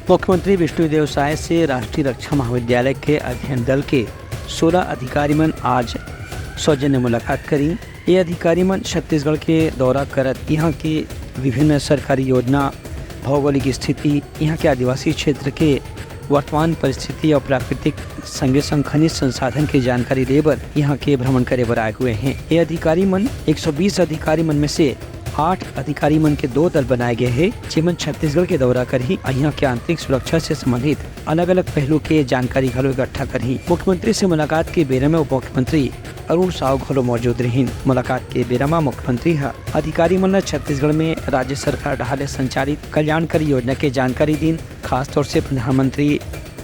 मुख्यमंत्री विष्णुदेव साय से राष्ट्रीय रक्षा महाविद्यालय के अध्ययन दल के 16 अधिकारीमन आज सौजन्य मुलाकात करी। ये अधिकारीमन छत्तीसगढ़ के दौरा करत यहाँ के विभिन्न सरकारी योजना, भौगोलिक स्थिति, यहाँ के आदिवासी क्षेत्र के वर्तमान परिस्थिति और प्राकृतिक संगे संग खनिज संसाधन की जानकारी लेबर यहाँ के भ्रमण करे बर आए हुए हैं। ये अधिकारी मन 120 अधिकारी मन में से 8 अधिकारी मन के 2 दल बनाए गए हैं, जिमन छत्तीसगढ़ के दौरा कर ही यहाँ के आंतरिक सुरक्षा से संबंधित अलग अलग पहलू के जानकारी घलो इकट्ठा कर ही। मुख्यमंत्री से मुलाकात के बेरा में उप मुख्यमंत्री अरुण साव घलो मौजूद रही। मुलाकात के बेरा में मुख्यमंत्री अधिकारी मन छत्तीसगढ़ में राज्य सरकार ढाले संचालित कल्याणकारी योजना के जानकारी दी। खासतौर से प्रधानमंत्री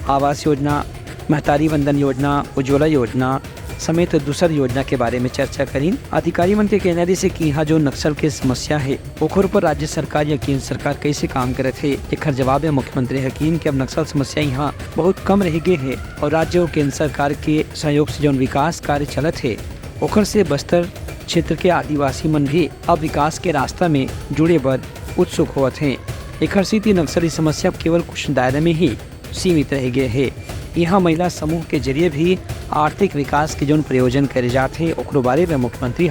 आवास योजना, महतारी वंदन योजना, उज्ज्वला योजना समेत दूसर योजना के बारे में चर्चा करी। अधिकारी मन के कहना से कि यहाँ जो नक्सल के समस्या है ओखर पर राज्य सरकार या केंद्र सरकार कैसे काम करे थे, एक जवाब है मुख्यमंत्री हकीम कि अब नक्सल समस्या यहाँ बहुत कम रह गए है और राज्य और केंद्र सरकार के सहयोग से जो विकास कार्य चलत है ओखर से बस्तर क्षेत्र के आदिवासी मन भी अब विकास के रास्ता में जुड़े बर उत्सुक होते हैं। एक स्थिति नक्सली समस्या केवल कुछ दायरे में ही सीमित रह गए है। यहाँ महिला समूह के जरिए भी आर्थिक विकास के जो प्रयोजन करे जाते हैं ओकरो बारे में मुख्यमंत्री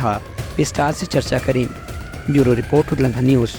विस्तार से चर्चा करी। ब्यूरो रिपोर्ट उदलंघन न्यूज़।